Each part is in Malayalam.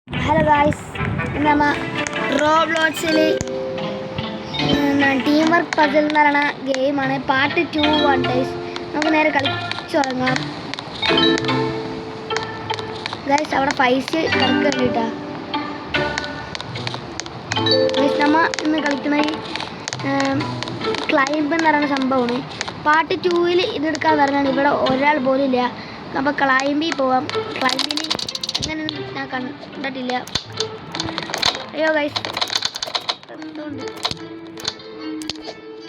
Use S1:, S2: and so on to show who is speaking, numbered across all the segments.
S1: ഹലോ ഗായ്സ്, നമ്മ റോബ്ലോക്സിൽ ടീം വർക്ക് പസിൽ എന്ന് പറയുന്ന ഗെയിമാണ്. പാർട്ട് 2 ആണ് ഗൈസ്. നമുക്ക് നേരെ കളിച്ചു തുടങ്ങാം. ഗൈസ് അവിടെ പൈസ കിടക്കുന്നുണ്ട് ഗൈസ്. നമ്മൾ ഇന്ന് കളിക്കുന്നത് ക്ലൈംബ് എന്ന് പറയുന്ന സംഭവമാണ്. പാർട്ട് 2-ൽ ഇതെടുക്കാൻ പറഞ്ഞാൽ ഇവിടെ ഒരാൾ പോലും ഇല്ല. നമ്മൾ ക്ലൈംബിൽ പോവാം. ക്ലൈംബിൽ അങ്ങനെ ഞാൻ കണ്ടിട്ടില്ല. അയ്യോ ഗൈസ്, എന്തുകൊണ്ട്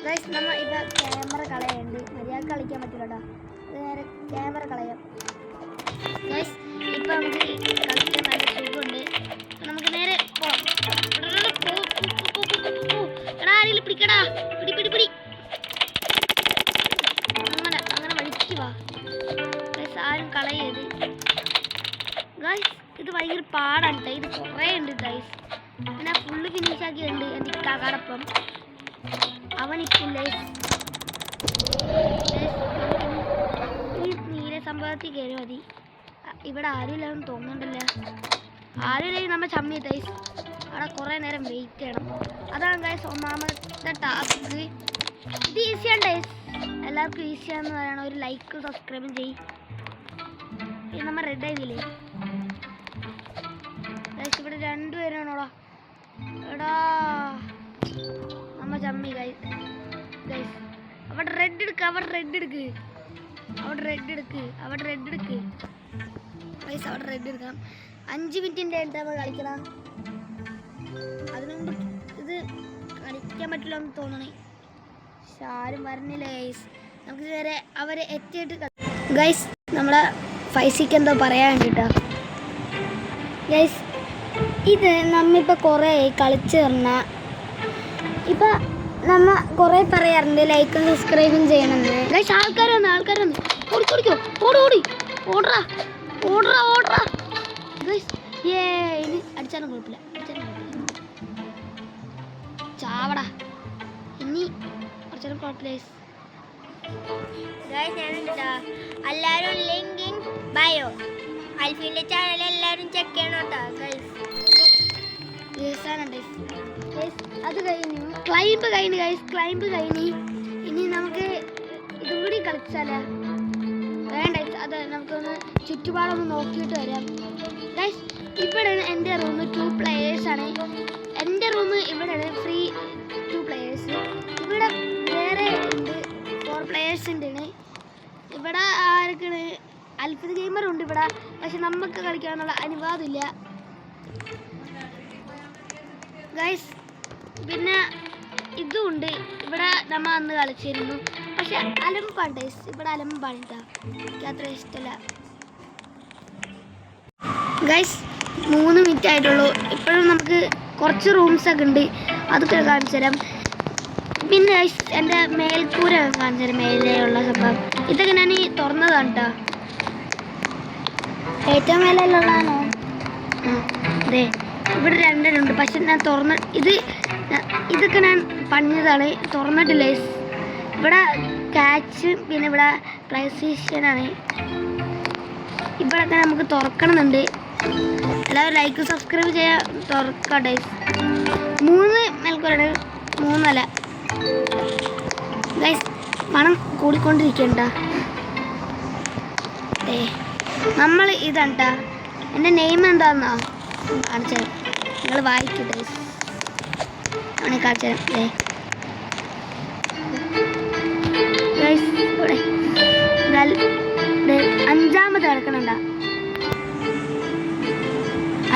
S1: ഗൈസ് നമ്മൾ ഇപ്പം ക്യാമറ കളയുണ്ട്. മര്യാദ കളിക്കാൻ പറ്റില്ല കേട്ടോ. അത് നേരെ ക്യാമറ കളയാം ഗൈസ്. ഇപ്പം നമുക്ക് കളിക്കാൻ നല്ല സുഖമുണ്ട്. നമുക്ക് നേരെ പോവാം. എടാ ആരെങ്കിലും പിടിക്കടാ, പിടി പിടി പിടി. അങ്ങനെ അങ്ങനെ വഴിക്ക് വാ ഗൈസ്. ആരും കളയരുത് ഗൈസ്. ഇത് ഭയങ്കര പാടാണ് കേട്ടോ. ഇത് കുറേ ഉണ്ട് ഗൈസ്. ഞാൻ ഫുള്ള് ഫിനിഷാക്കിയിട്ടുണ്ട്. എൻ്റെ കടപ്പം അവനിപ്പില്ല. ഈ നീല സംഭവത്തിൽ കയറി മതി. ഇവിടെ ആരും ഇല്ലെന്ന് തോന്നുന്നുണ്ടല്ലോ. ആരും ഇല്ലെങ്കിൽ നമ്മൾ ചമ്മി ഗൈസ്. അവിടെ കുറേ നേരം വെയിറ്റ് ചെയ്യണം. അതാണ് ഗൈസ് ഒന്നാമത്തെ ടാസ്ക്. ഇത് ഈസിയാണ് ഗൈസ്. എല്ലാവർക്കും ഈസിയാണെന്ന് പറയണം. ഒരു ലൈക്ക് സബ്സ്ക്രൈബും ചെയ്യും. പിന്നെ നമ്മൾ റെഡ് ആയില്ലേ ഗൈസ്. ഇവിടെ രണ്ടുപേരാണോടാ. എടാ നമ്മ ചമ്മി ഗൈസ്. ഗൈസ് അവിടെ റെഡ് എടുക്ക്, അവിടെ റെഡ് എടുക്ക്, അവിടെ റെഡ് എടുക്ക്, അവിടെ റെഡ് എടുക്ക് ഗൈസ്. അവിടെ റെഡ് എടുക്കണം. 5 മിനിറ്റിൻ്റെ അടുത്ത് നമ്മൾ കളിക്കണം. അതിനുമുമ്പ് ഇത് കളിക്കാൻ പറ്റില്ല എന്ന് തോന്നണേ. പക്ഷെ ആരും വരണില്ല ഗൈസ്. നമുക്ക് ഇതുവരെ അവരെ എത്തിയിട്ട് ഗൈസ് നമ്മളെ ഫൈസിക്ക് എന്തോ പറയാൻ കേട്ടോ ഗൈസ്. ഇത് നമ്മിപ്പോൾ കുറേ കളിച്ച് പറഞ്ഞാൽ ഇപ്പം നമ്മൾ കുറേ പറയാറുണ്ട് ലൈക്കും സബ്സ്ക്രൈബും ചെയ്യണമെന്ന് ഗൈസ്. ആൾക്കാർ വന്ന് ഓടിക്കോ, ഓടി ഓടറാ ഓടറാ ഓടറാ ഗൈസ്. ഇനി അടിച്ചാലും കുഴപ്പമില്ല, ചാവടാ. ഇനി കുറച്ചാലും കുഴപ്പമില്ല ഗൈസ്. ഞാനെന്താ എല്ലാവരും ലിങ്ക് ഇൻ ബയോ അൽഫീൻ്റെ ചാനൽ എല്ലാവരും ചെക്ക് ചെയ്യണം കേട്ടോ ഗൈസ്. അത് കഴിഞ്ഞു. ക്ലൈംബ് കഴിഞ്ഞു ഗൈസ്. ക്ലൈംബ് കഴിഞ്ഞ് ഇനി നമുക്ക് ഇതും കൂടി കളിച്ചാലേ വേണ്ട. അത് നമുക്കൊന്ന് ചുറ്റുപാടൊന്ന് നോക്കിയിട്ട് വരാം ഗൈസ്. ഇവിടെയാണ് എൻ്റെ റൂം. 2 പ്ലെയേഴ്സാണ് എൻ്റെ റൂം. ഇവിടെയാണ് ഫ്രീ 2 പ്ലെയേഴ്സ്. ഇവിടെ വേറെ ഉണ്ട് 4 പ്ലെയേഴ്സ് ഉണ്ട്. ഇവിടെ ആരൊക്കെയാണ്? അൽഫിദ് ഗെയിമർ ഉണ്ട് ഇവിടെ. പക്ഷെ നമുക്ക് കളിക്കാനുള്ള അനുവാദമില്ല ഗൈസ്. പിന്നെ ഇതും ഉണ്ട് ഇവിടെ. നമ്മൾ അന്ന് കളിച്ചിരുന്നു. പക്ഷെ അലമ്പാണ് ഗൈസ്. ഇവിടെ അലമ്പാണ് കേട്ടോ. എനിക്ക് അത്ര ഇഷ്ടമല്ല ഗൈസ്. 3 മിനിറ്റ് ആയിട്ടുള്ളൂ. ഇപ്പോഴും നമുക്ക് കുറച്ച് റൂംസൊക്കെ ഉണ്ട്. അതൊക്കെ കാണിച്ചു തരാം. പിന്നെ ഗൈസ് എൻ്റെ മേൽക്കൂര കാണിച്ചു തരാം. മേലെയുള്ള സംഭവം ഇതൊക്കെ ഞാൻ തുറന്നതാണ് കേട്ടോ. ഏറ്റവും മേലെയുള്ളതാണോ? അതെ, ഇവിടെ 2 ഉണ്ട്. പക്ഷെ ഞാൻ ഇതൊക്കെ ഞാൻ പണിഞ്ഞതാണ്, തുറന്നിട്ടില്ല. ഇവിടെ ക്യാച്ച്, പിന്നെ ഇവിടെ പ്ലേ സ്റ്റേഷനാണ്. ഇവിടെയൊക്കെ നമുക്ക് തുറക്കണമെന്നുണ്ട്. എല്ലാവരും ലൈക്ക് സബ്സ്ക്രൈബ് ചെയ്യാൻ തുറക്കട്ടെ. 3 മേൽക്കൂരാണ്, 3 അല്ല ഗൈസ്. പണം കൂടിക്കൊണ്ടിരിക്കണ്ട. നമ്മൾ ഇതണ്ട. എൻ്റെ നെയിം എന്താന്നാ കാണിച്ചു തരാം. നിങ്ങൾ വായിക്കട്ടെ. അവനെ കാണിച്ചു തരാം. ഇവിടെ 5ാമത് കിടക്കണണ്ട.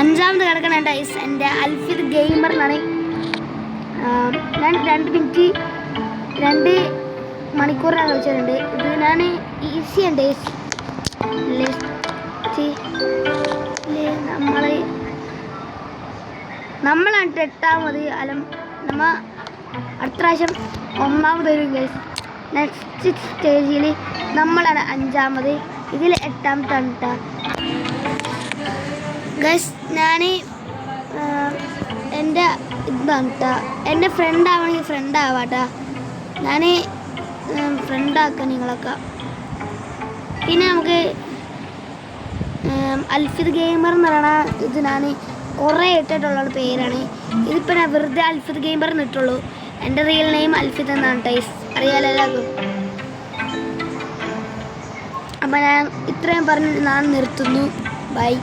S1: 5ാമത് കിടക്കണണ്ട എൻ്റെ അൽഫിദ് ഗെയിമർ എന്നാണ്. ഞാൻ 2 മിനിറ്റ് 2 മണിക്കൂറാണ് കളിച്ചിട്ടുണ്ട്. ഇത് ഞാൻ ഈസിയുണ്ട്. നമ്മളാണ് 8ാമത്. നമ്മ അടുത്ത പ്രാവശ്യം 1ാമത് വരും ഗൈസ്. നെക്സ്റ്റ് സ്റ്റേജിൽ നമ്മളാണ് 5ാമത്. ഇതിൽ 8ാമത്താണ് കേട്ടോ ഗൈസ്. ഞാൻ എൻ്റെ ഇതാണ് കേട്ടോ. എൻ്റെ ഫ്രണ്ട് ആവണമെങ്കിൽ ഫ്രണ്ട് ആവാട്ടോ. ഞാൻ ഫ്രണ്ടാക്കാം നിങ്ങളൊക്കെ. പിന്നെ നമുക്ക് അൽഫിദ് ഗെയിമർ എന്ന് പറയുന്ന ഇത് ഞാൻ കുറേ ഇട്ടിട്ടുള്ള പേരാണ്. ഇതിപ്പോൾ ഞാൻ വെറുതെ അൽഫിദ് ഗെയിമർ എന്നിട്ടുള്ളൂ. എൻ്റെ റിയൽ നെയിം അൽഫിദ് എന്നാണ് ടൈസ്, അറിയാലോ എല്ലാവർക്കും. അപ്പം ഞാൻ ഇത്രയും പറഞ്ഞ് ഞാൻ നിർത്തുന്നു. ബൈ.